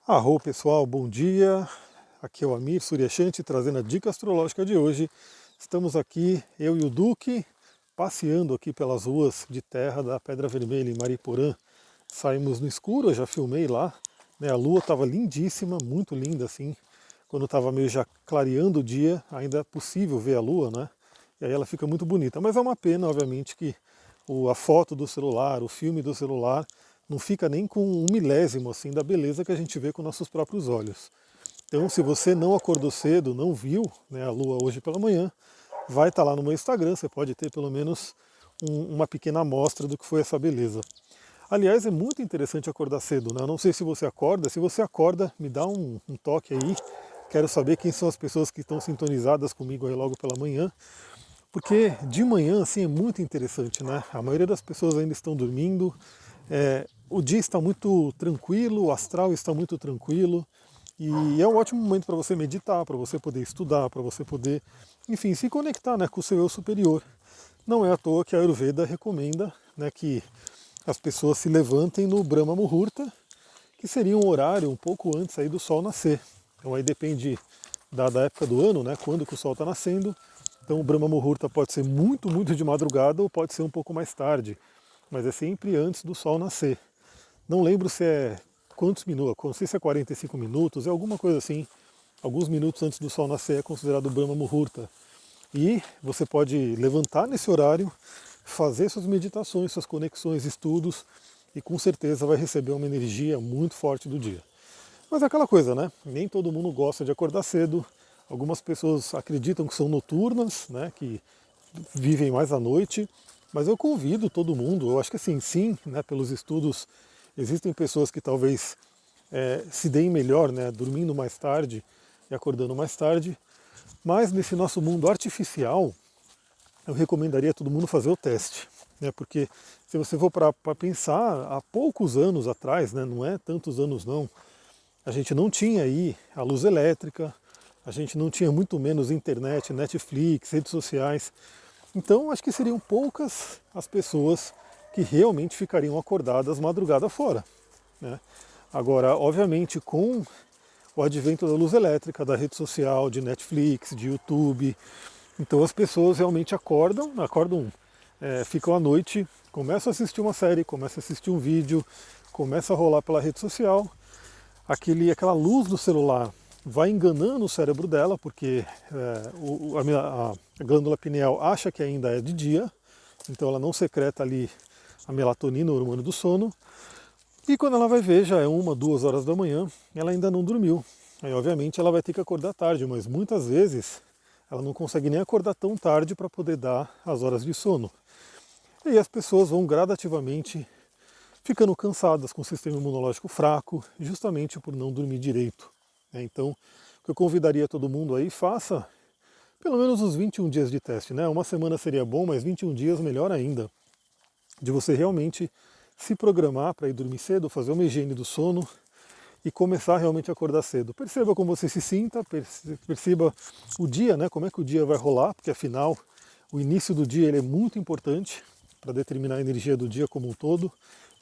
Arro pessoal, bom dia. Aqui é o Amir Suryashanti trazendo a dica astrológica de hoje. Estamos aqui, eu e o Duque, passeando aqui pelas ruas de terra da Pedra Vermelha em Mariporã. Saímos no escuro, eu já filmei lá, né? A lua estava lindíssima, muito linda assim. Quando estava meio já clareando o dia, ainda é possível ver a lua, né? E aí ela fica muito bonita. Mas é uma pena, obviamente, que a foto do celular, o filme do celular, não fica nem com um milésimo assim da beleza que a gente vê com nossos próprios olhos. Então, se você não acordou cedo, não viu, né, a lua hoje pela manhã, vai estar lá no meu Instagram, você pode ter pelo menos uma pequena amostra do que foi essa beleza. Aliás, é muito interessante acordar cedo, né? Eu não sei se você acorda, se você acorda, me dá um toque aí. Quero saber quem são as pessoas que estão sintonizadas comigo aí logo pela manhã, porque de manhã assim é muito interessante, né? A maioria das pessoas ainda estão dormindo, o dia está muito tranquilo, o astral está muito tranquilo, e é um ótimo momento para você meditar, para você poder estudar, para você poder, enfim, se conectar, né, com o seu eu superior. Não é à toa que a Ayurveda recomenda, né, que as pessoas se levantem no Brahma Muhurta, que seria um horário um pouco antes aí do sol nascer. Então aí depende da época do ano, né, quando que o sol está nascendo. Então o Brahma Muhurta pode ser muito, muito de madrugada ou pode ser um pouco mais tarde, mas é sempre antes do sol nascer. Não lembro se é quantos minutos, não sei se é 45 minutos, é alguma coisa assim. Alguns minutos antes do sol nascer é considerado Brahma Muhurta. E você pode levantar nesse horário, fazer suas meditações, suas conexões, estudos, e com certeza vai receber uma energia muito forte do dia. Mas é aquela coisa, né? Nem todo mundo gosta de acordar cedo. Algumas pessoas acreditam que são noturnas, né? Que vivem mais à noite. Mas eu convido todo mundo, eu acho que assim, sim, né? Pelos estudos, existem pessoas que talvez se deem melhor, né? Dormindo mais tarde e acordando mais tarde. Mas nesse nosso mundo artificial, eu recomendaria todo mundo fazer o teste, né? Porque se você for para pensar, há poucos anos atrás, né? Não é tantos anos não, a gente não tinha aí a luz elétrica, a gente não tinha muito menos internet, Netflix, redes sociais. Então acho que seriam poucas as pessoas que realmente ficariam acordadas madrugada fora, né? Agora, obviamente, com o advento da luz elétrica, da rede social, de Netflix, de YouTube, então as pessoas realmente acordam, ficam à noite, começam a assistir uma série, começam a assistir um vídeo, começa a rolar pela rede social, aquela luz do celular vai enganando o cérebro dela, porque a glândula pineal acha que ainda é de dia, então ela não secreta ali a melatonina, o hormônio do sono, e quando ela vai ver, já é 1, 2 horas da manhã, ela ainda não dormiu. Aí obviamente ela vai ter que acordar tarde, mas muitas vezes ela não consegue nem acordar tão tarde para poder dar as horas de sono. E aí as pessoas vão gradativamente ficando cansadas, com o sistema imunológico fraco, justamente por não dormir direito, né? Então, o que eu convidaria todo mundo aí, faça pelo menos os 21 dias de teste, né? Uma semana seria bom, mas 21 dias melhor ainda, de você realmente se programar para ir dormir cedo, fazer uma higiene do sono e começar realmente a acordar cedo. Perceba como você se sinta, perceba o dia, né? Como é que o dia vai rolar, porque afinal o início do dia ele é muito importante para determinar a energia do dia como um todo.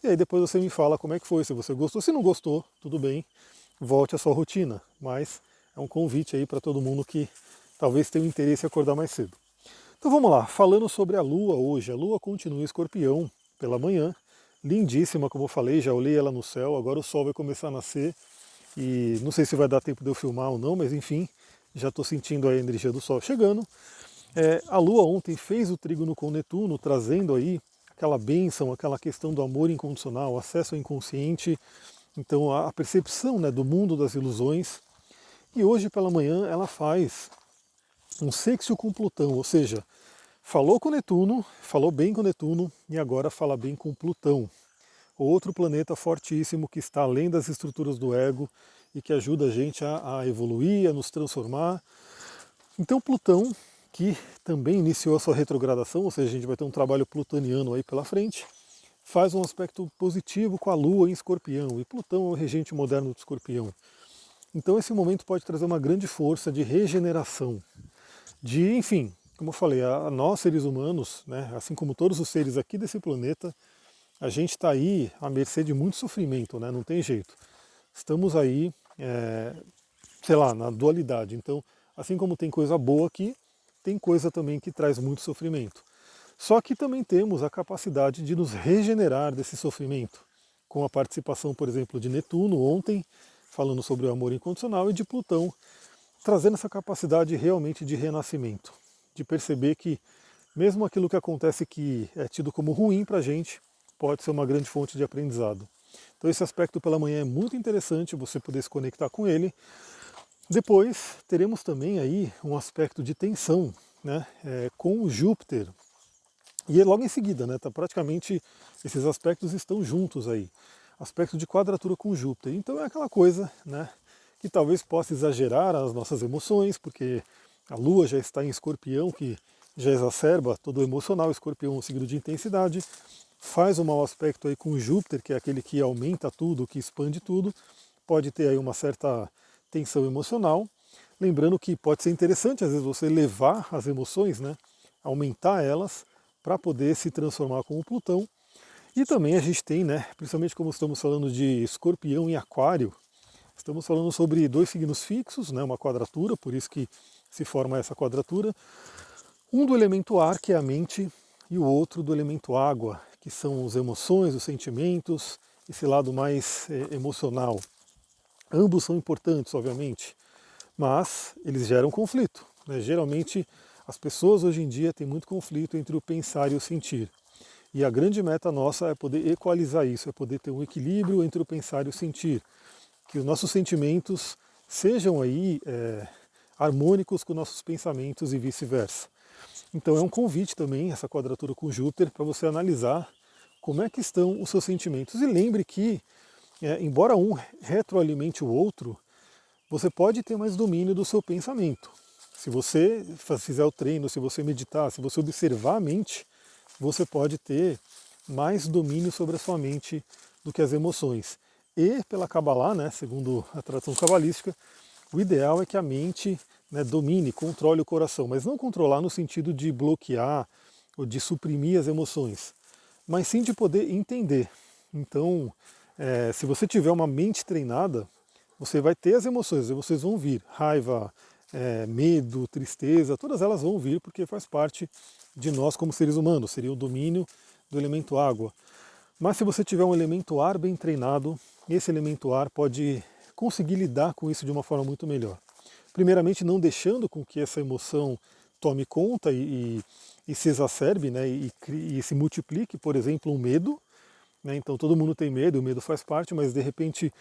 E aí depois você me fala como é que foi, se você gostou. Se não gostou, tudo bem, volte à sua rotina. Mas é um convite aí para todo mundo que talvez tenha interesse em acordar mais cedo. Então vamos lá, falando sobre a Lua hoje. A Lua continua em Escorpião pela manhã, lindíssima, como eu falei, já olhei ela no céu, agora o Sol vai começar a nascer. E não sei se vai dar tempo de eu filmar ou não, mas enfim, já estou sentindo a energia do Sol chegando. A Lua ontem fez o trígono com Netuno, trazendo aí aquela bênção, aquela questão do amor incondicional, acesso ao inconsciente, então a percepção, né, do mundo das ilusões. E hoje pela manhã ela faz um sextil com Plutão, ou seja, falou com Netuno, falou bem com Netuno e agora fala bem com Plutão. Outro planeta fortíssimo que está além das estruturas do ego e que ajuda a gente a evoluir, a nos transformar. Então Plutão, que também iniciou a sua retrogradação, ou seja, a gente vai ter um trabalho plutoniano aí pela frente, faz um aspecto positivo com a Lua em Escorpião, e Plutão é o regente moderno do Escorpião. Então esse momento pode trazer uma grande força de regeneração, de, enfim, como eu falei, a nós seres humanos, né, assim como todos os seres aqui desse planeta, a gente está aí à mercê de muito sofrimento, né, não tem jeito. estamos aí, sei lá, na dualidade. Então, assim como tem coisa boa aqui, tem coisa também que traz muito sofrimento. Só que também temos a capacidade de nos regenerar desse sofrimento, com a participação, por exemplo, de Netuno ontem, falando sobre o amor incondicional, e de Plutão, trazendo essa capacidade realmente de renascimento, de perceber que mesmo aquilo que acontece que é tido como ruim para a gente, pode ser uma grande fonte de aprendizado. Então esse aspecto pela manhã é muito interessante, você poder se conectar com ele. Depois teremos também aí um aspecto de tensão, né, com o Júpiter. E logo em seguida, né, tá praticamente esses aspectos estão juntos aí. Aspecto de quadratura com Júpiter. Então é aquela coisa, né, que talvez possa exagerar as nossas emoções, porque a Lua já está em Escorpião, que já exacerba todo o emocional. Escorpião é um signo de intensidade. Faz um mau aspecto aí com Júpiter, que é aquele que aumenta tudo, que expande tudo. Pode ter aí uma certa tensão emocional. Lembrando que pode ser interessante, às vezes, você levar as emoções, né, aumentar elas, para poder se transformar como Plutão. E também a gente tem, né, principalmente como estamos falando de Escorpião e Aquário, estamos falando sobre dois signos fixos, né, uma quadratura, por isso que se forma essa quadratura. Um do elemento ar, que é a mente, e o outro do elemento água, que são as emoções, os sentimentos, esse lado mais emocional. Ambos são importantes, obviamente, mas eles geram conflito, né? Geralmente as pessoas hoje em dia têm muito conflito entre o pensar e o sentir. E a grande meta nossa é poder equalizar isso, é poder ter um equilíbrio entre o pensar e o sentir. Que os nossos sentimentos sejam aí harmônicos com nossos pensamentos e vice-versa. Então é um convite também, essa quadratura com Júpiter, para você analisar como é que estão os seus sentimentos. E lembre que, embora um retroalimente o outro, você pode ter mais domínio do seu pensamento. Se você fizer o treino, se você meditar, se você observar a mente, você pode ter mais domínio sobre a sua mente do que as emoções. E pela Kabbalah, né, segundo a tradição cabalística, o ideal é que a mente, né, domine, controle o coração, mas não controlar no sentido de bloquear ou de suprimir as emoções, mas sim de poder entender. Então, se você tiver uma mente treinada, você vai ter as emoções vão vir, raiva, medo, tristeza, todas elas vão vir porque faz parte de nós como seres humanos, seria o domínio do elemento água. Mas se você tiver um elemento ar bem treinado, esse elemento ar pode conseguir lidar com isso de uma forma muito melhor. Primeiramente, não deixando com que essa emoção tome conta e se exacerbe, né, e se multiplique, por exemplo, um medo. Né, então todo mundo tem medo, o medo faz parte, mas de repente,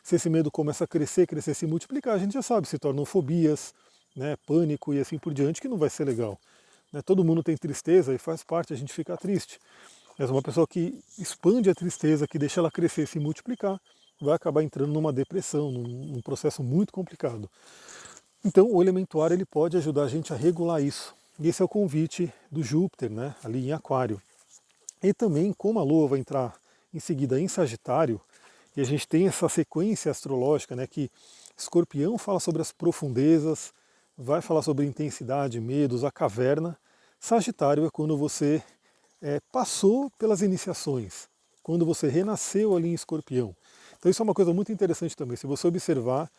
se esse medo começa a crescer, se multiplicar, a gente já sabe, se tornam fobias, né, pânico e assim por diante, que não vai ser legal. Né, todo mundo tem tristeza e faz parte a gente ficar triste. Mas uma pessoa que expande a tristeza, que deixa ela crescer e se multiplicar, vai acabar entrando numa depressão, num processo muito complicado. Então o elemento ar ele pode ajudar a gente a regular isso. E esse é o convite do Júpiter, né, ali em Aquário. E também, como a Lua vai entrar em seguida em Sagitário, e a gente tem essa sequência astrológica, né, que Escorpião fala sobre as profundezas, vai falar sobre intensidade, medos, a caverna. Sagitário é quando você passou pelas iniciações, quando você renasceu ali em Escorpião. Então isso é uma coisa muito interessante também. Se você observar,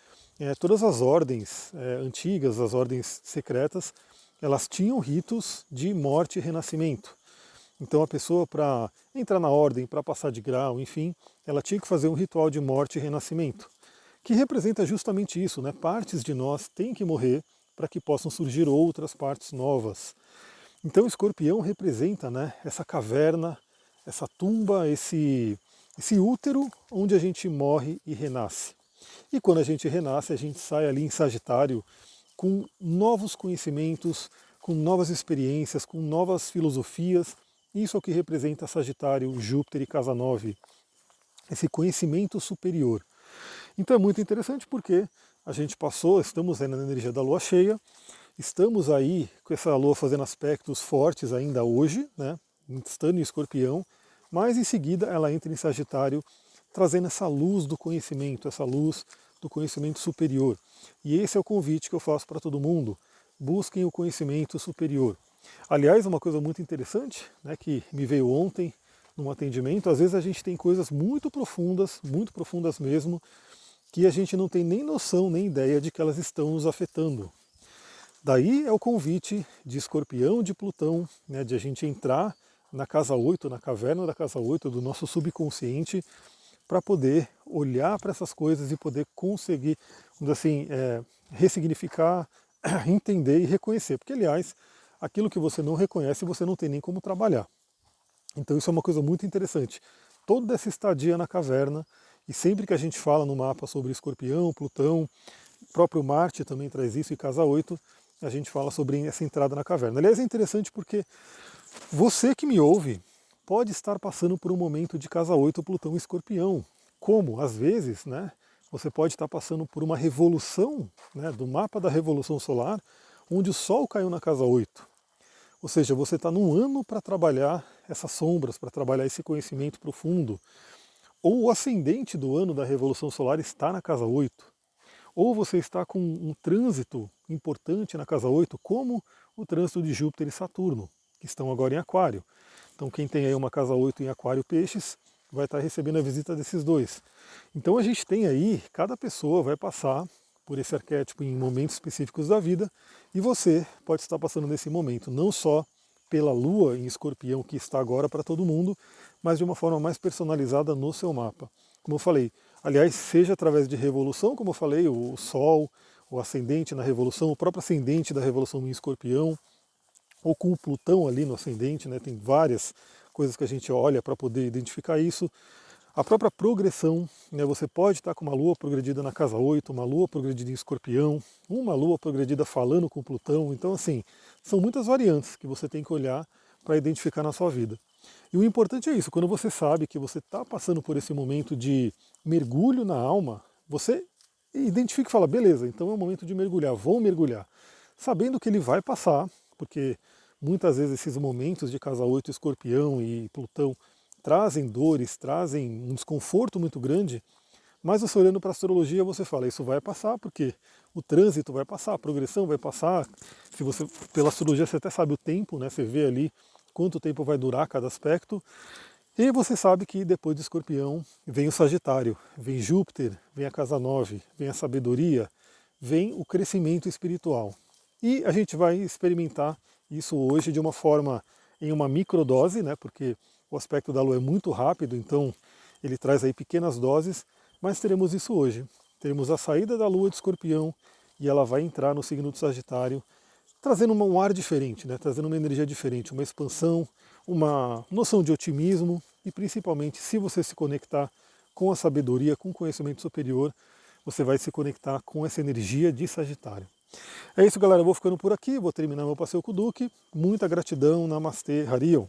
todas as ordens antigas, as ordens secretas, elas tinham ritos de morte e renascimento. Então a pessoa, para entrar na ordem, para passar de grau, enfim, ela tinha que fazer um ritual de morte e renascimento, que representa justamente isso, né? Partes de nós têm que morrer para que possam surgir outras partes novas. Então o escorpião representa, né, essa caverna, essa tumba, esse útero onde a gente morre e renasce. E quando a gente renasce, a gente sai ali em Sagitário com novos conhecimentos, com novas experiências, com novas filosofias. Isso é o que representa Sagitário, Júpiter e Casa 9, esse conhecimento superior. Então é muito interessante porque a gente passou, estamos aí na energia da lua cheia, estamos aí com essa lua fazendo aspectos fortes ainda hoje, né, estando em Escorpião, mas em seguida ela entra em Sagitário, trazendo essa luz do conhecimento, essa luz do conhecimento superior. E esse é o convite que eu faço para todo mundo. Busquem o conhecimento superior. Aliás, uma coisa muito interessante, né, que me veio ontem num atendimento, às vezes a gente tem coisas muito profundas mesmo, que a gente não tem nem noção, nem ideia de que elas estão nos afetando. Daí é o convite de Escorpião, de Plutão, né, de a gente entrar na casa 8, na caverna da casa 8 do nosso subconsciente, para poder olhar para essas coisas e poder conseguir, vamos dizer assim, ressignificar, entender e reconhecer. Porque, aliás, aquilo que você não reconhece, você não tem nem como trabalhar. Então isso é uma coisa muito interessante. Toda essa estadia na caverna, e sempre que a gente fala no mapa sobre Escorpião, Plutão, o próprio Marte também traz isso, e casa 8, a gente fala sobre essa entrada na caverna. Aliás, é interessante porque você que me ouve pode estar passando por um momento de casa 8, Plutão e Escorpião. Como, às vezes, né, você pode estar passando por uma revolução, né, do mapa da revolução solar, onde o Sol caiu na casa 8. Ou seja, você está num ano para trabalhar essas sombras, para trabalhar esse conhecimento profundo. Ou o ascendente do ano da revolução solar está na casa 8. Ou você está com um trânsito importante na casa 8, como o trânsito de Júpiter e Saturno, que estão agora em Aquário. Então quem tem aí uma casa 8 em Aquário Peixes vai estar recebendo a visita desses dois. Então a gente tem aí, cada pessoa vai passar por esse arquétipo em momentos específicos da vida, e você pode estar passando nesse momento, não só pela Lua em Escorpião, que está agora para todo mundo, mas de uma forma mais personalizada no seu mapa. Como eu falei, aliás, seja através de revolução, como eu falei, o Sol, o ascendente na revolução, o próprio ascendente da revolução em Escorpião, ou com o Plutão ali no ascendente, né, tem várias coisas que a gente olha para poder identificar isso. A própria progressão, né, você pode estar com uma lua progredida na casa 8, uma lua progredida em Escorpião, uma lua progredida falando com Plutão. Então, assim, são muitas variantes que você tem que olhar para identificar na sua vida. E o importante é isso, quando você sabe que você está passando por esse momento de mergulho na alma, você identifica e fala, beleza, então é o momento de mergulhar, vou mergulhar. Sabendo que ele vai passar, porque muitas vezes esses momentos de casa 8, Escorpião e Plutão trazem dores, trazem um desconforto muito grande, mas você olhando para a astrologia você fala, isso vai passar, porque o trânsito vai passar, a progressão vai passar, se você, pela astrologia você até sabe o tempo, né? Você vê ali quanto tempo vai durar cada aspecto, e você sabe que depois do Escorpião vem o Sagitário, vem Júpiter, vem a casa 9, vem a sabedoria, vem o crescimento espiritual. E a gente vai experimentar isso hoje de uma forma, em uma microdose, né? Porque o aspecto da Lua é muito rápido, então ele traz aí pequenas doses, mas teremos isso hoje. Teremos a saída da Lua de Escorpião e ela vai entrar no signo do Sagitário, trazendo um ar diferente, né? Trazendo uma energia diferente, uma expansão, uma noção de otimismo e principalmente se você se conectar com a sabedoria, com o conhecimento superior, você vai se conectar com essa energia de Sagitário. É isso, galera. Eu vou ficando por aqui, vou terminar meu passeio com o Duque. Muita gratidão, Namastê, Harion.